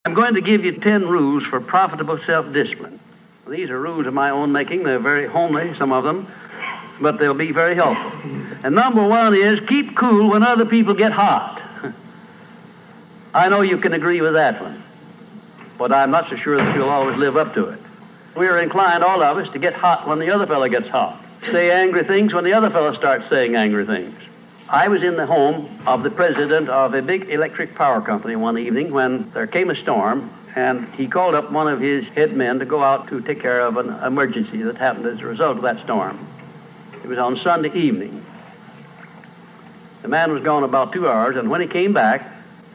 I'm going to give you 10 rules for profitable self-discipline. These are rules of my own making. They're very homely, some of them, but they'll be very helpful. And number one is keep cool when other people get hot. I know you can agree with that one, but I'm not so sure that you'll always live up to it. We're inclined, all of us, to get hot when the other fellow gets hot. Say angry things when the other fellow starts saying angry things. I was in the home of the president of a big electric power company one evening when there came a storm, and he called up one of his head men to go out to take care of an emergency that happened as a result of that storm. It was on Sunday evening. The man was gone about 2 hours, and when he came back,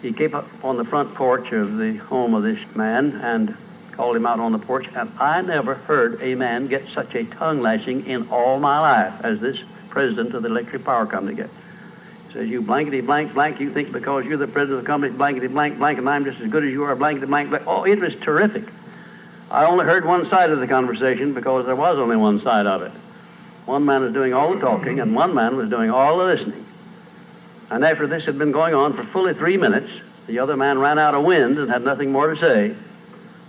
he came up on the front porch of the home of this man and called him out on the porch, and I never heard a man get such a tongue lashing in all my life as this president of the electric power company gets. He says, you blankety blank blank, you think because you're the president of the company, blankety blank blank, and I'm just as good as you are, blankety blank blank. Oh, it was terrific. I only heard one side of the conversation because there was only one side of it. One man was doing all the talking, and one man was doing all the listening. And after this had been going on for fully 3 minutes, the other man ran out of wind and had nothing more to say.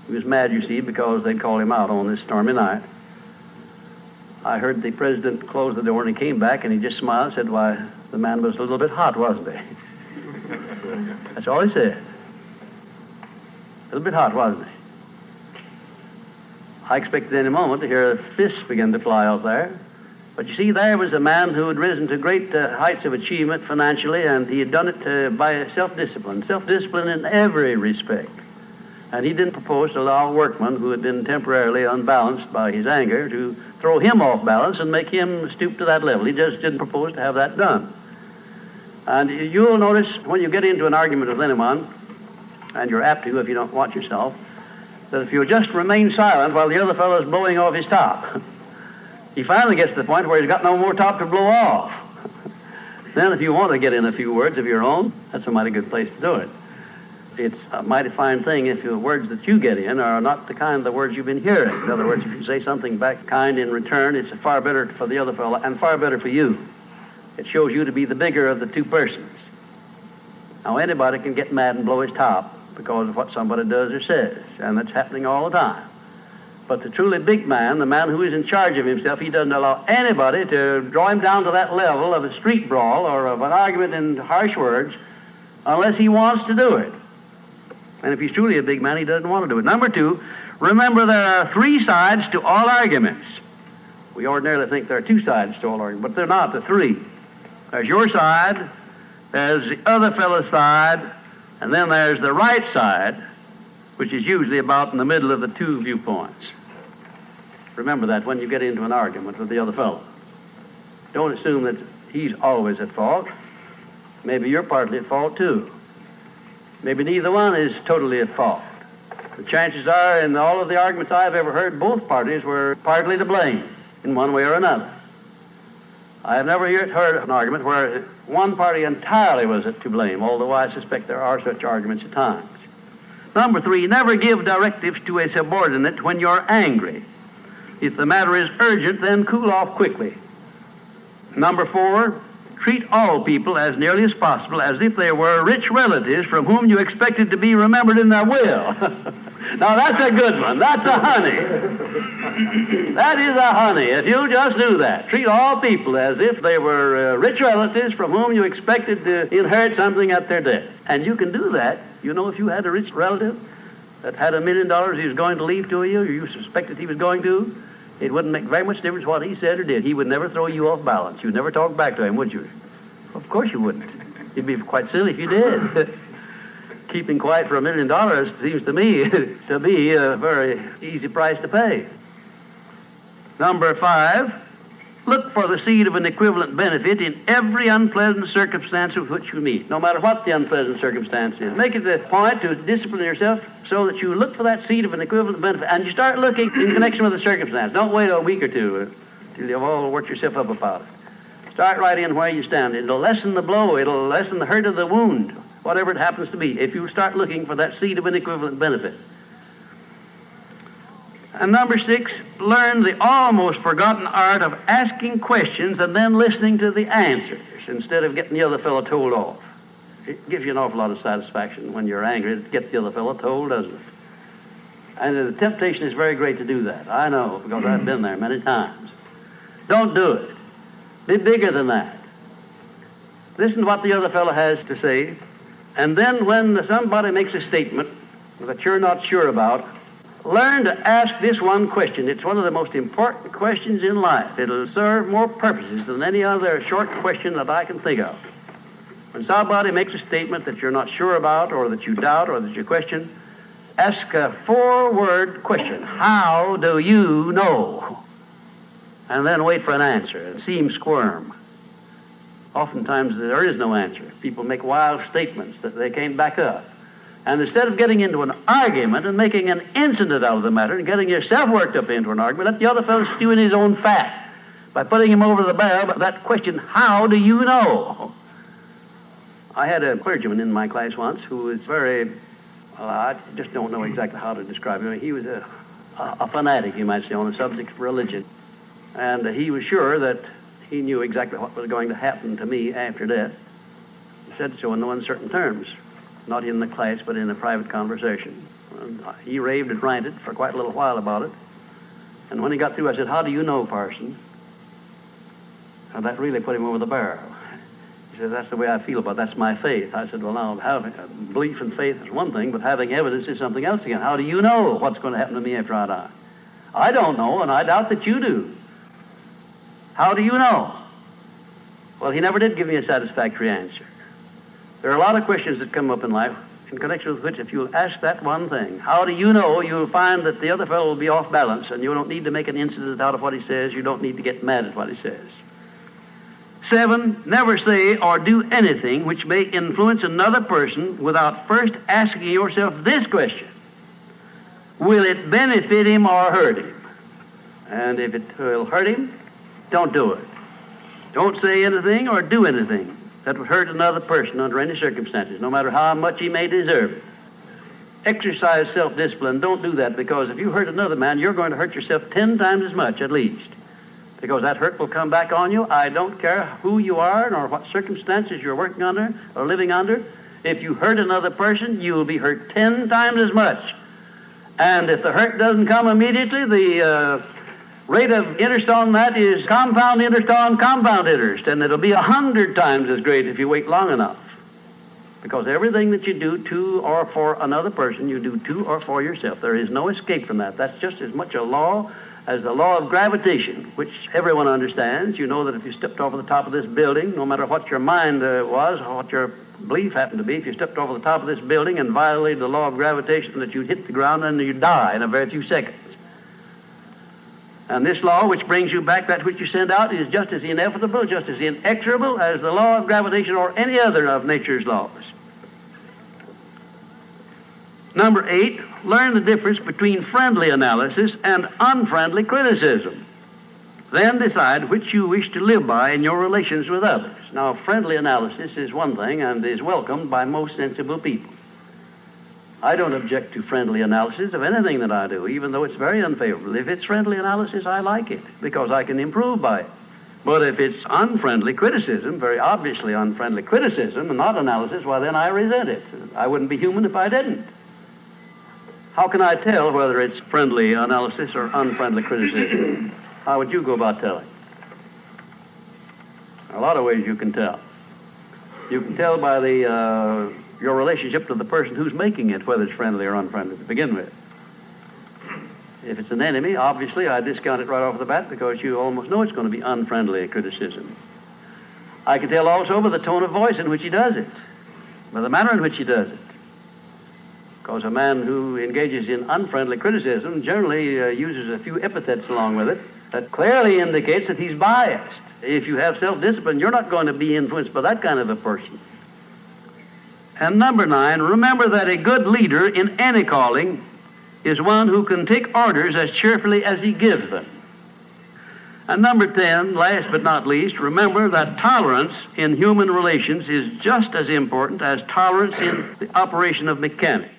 He was mad, you see, because they'd called him out on this stormy night. I heard the president close the door, and he came back, and he just smiled and said, why, the man was a little bit hot, wasn't he? That's all he said. A little bit hot, wasn't he? I expected any moment to hear fists begin to fly out there. But you see, there was a man who had risen to great heights of achievement financially, and he had done it by self-discipline in every respect. And he didn't propose to allow a workman who had been temporarily unbalanced by his anger to throw him off balance and make him stoop to that level. He just didn't propose to have that done. And you'll notice when you get into an argument with anyone, and you're apt to if you don't watch yourself, that if you just remain silent while the other fellow's blowing off his top, he finally gets to the point where he's got no more top to blow off. Then if you want to get in a few words of your own, that's a mighty good place to do it. It's a mighty fine thing if the words that you get in are not the kind of the words you've been hearing. In other words, if you say something back kind in return, it's far better for the other fellow and far better for you. It shows you to be the bigger of the two persons. Now, anybody can get mad and blow his top because of what somebody does or says, and that's happening all the time. But the truly big man, the man who is in charge of himself, he doesn't allow anybody to draw him down to that level of a street brawl or of an argument in harsh words unless he wants to do it. And if he's truly a big man, he doesn't want to do it. Number two, remember there are 3 sides to all arguments. We ordinarily think there are 2 sides to all arguments, but they're not, the 3. There's your side, there's the other fellow's side, and then there's the right side, which is usually about in the middle of the 2 viewpoints. Remember that when you get into an argument with the other fellow. Don't assume that he's always at fault. Maybe you're partly at fault too. Maybe neither one is totally at fault. The chances are, in all of the arguments I've ever heard, both parties were partly to blame in one way or another. I have never yet heard an argument where one party entirely was to blame, although I suspect there are such arguments at times. Number 3, never give directives to a subordinate when you're angry. If the matter is urgent, then cool off quickly. Number 4, treat all people as nearly as possible as if they were rich relatives from whom you expected to be remembered in their will. Now that's a good one. That's a honey. That is a honey. If you just do that, treat all people as if they were rich relatives from whom you expected to inherit something at their death. And you can do that. You know, if you had a rich relative that had $1 million he was going to leave to you, or you suspected he was going to, it wouldn't make very much difference what he said or did. He would never throw you off balance. You'd never talk back to him, would you? Of course you wouldn't. You'd be quite silly if you did. Keeping quiet for $1 million seems to me to be a very easy price to pay. Number 5, look for the seed of an equivalent benefit in every unpleasant circumstance with which you meet, no matter what the unpleasant circumstance is. Make it a point to discipline yourself so that you look for that seed of an equivalent benefit, and you start looking in connection with the circumstance. Don't wait a week or two till you've all worked yourself up about it. Start right in where you stand. It'll lessen the blow. It'll lessen the hurt of the wound, whatever it happens to be, if you start looking for that seed of an equivalent benefit. And number 6, learn the almost forgotten art of asking questions and then listening to the answers instead of getting the other fellow told off. It gives you an awful lot of satisfaction when you're angry to get the other fellow told, doesn't it? And the temptation is very great to do that. I know, because I've been there many times. Don't do it. Be bigger than that. Listen to what the other fellow has to say, and then when somebody makes a statement that you're not sure about, learn to ask this one question. It's one of the most important questions in life. It'll serve more purposes than any other short question that I can think of. When somebody makes a statement that you're not sure about, or that you doubt, or that you question, ask a 4-word question. How do you know? And then wait for an answer and see him squirm. Oftentimes there is no answer. People make wild statements that they can't back up. And instead of getting into an argument and making an incident out of the matter and getting yourself worked up into an argument, let the other fellow stew in his own fat by putting him over the barrel of that question, how do you know? I had a clergyman in my class once who was very, I just don't know exactly how to describe him. He was a fanatic, you might say, on the subject of religion. And he was sure that he knew exactly what was going to happen to me after death. He said so in no uncertain terms. Not in the class, but in a private conversation. And he raved and ranted for quite a little while about it. And when he got through, I said, how do you know, parson? And that really put him over the barrel. He said, that's the way I feel about it. That's my faith. I said, well, now, having belief and faith is one thing, but having evidence is something else again. How do you know what's going to happen to me after I die? I don't know, and I doubt that you do. How do you know? Well, he never did give me a satisfactory answer. There are a lot of questions that come up in life in connection with which, if you'll ask that one thing, how do you know, you'll find that the other fellow will be off balance, and you don't need to make an incident out of what he says. You don't need to get mad at what he says. 7, never say or do anything which may influence another person without first asking yourself this question: will it benefit him or hurt him? And if it will hurt him, don't do it. Don't say anything or do anything that would hurt another person under any circumstances, no matter how much he may deserve it. Exercise self-discipline. Don't do that, because if you hurt another man, you're going to hurt yourself 10 times as much, at least. Because that hurt will come back on you. I don't care who you are nor what circumstances you're working under or living under. If you hurt another person, you will be hurt 10 times as much. And if the hurt doesn't come immediately, the rate of interest on that is compound interest on compound interest, and it'll be 100 times as great if you wait long enough. Because everything that you do to or for another person, you do to or for yourself. There is no escape from that. That's just as much a law as the law of gravitation, which everyone understands. You know that if you stepped over the top of this building, no matter what your mind was or what your belief happened to be, if you stepped over the top of this building and violated the law of gravitation, that you'd hit the ground and you'd die in a very few seconds. And this law, which brings you back that which you send out, is just as inevitable, just as inexorable as the law of gravitation or any other of nature's laws. Number 8, learn the difference between friendly analysis and unfriendly criticism. Then decide which you wish to live by in your relations with others. Now, friendly analysis is one thing and is welcomed by most sensible people. I don't object to friendly analysis of anything that I do, even though it's very unfavorable. If it's friendly analysis, I like it, because I can improve by it. But if it's unfriendly criticism, very obviously unfriendly criticism, and not analysis, well, then I resent it. I wouldn't be human if I didn't. How can I tell whether it's friendly analysis or unfriendly criticism? How would you go about telling? There are a lot of ways you can tell. You can tell by your relationship to the person who's making it, whether it's friendly or unfriendly to begin with. If it's an enemy, obviously I discount it right off the bat, because you almost know it's going to be unfriendly criticism. I can tell also by the tone of voice in which he does it, by the manner in which he does it. Because a man who engages in unfriendly criticism generally uses a few epithets along with it that clearly indicates that he's biased. If you have self-discipline, you're not going to be influenced by that kind of a person. And number 9, remember that a good leader in any calling is one who can take orders as cheerfully as he gives them. And number 10, last but not least, remember that tolerance in human relations is just as important as tolerance in the operation of mechanics.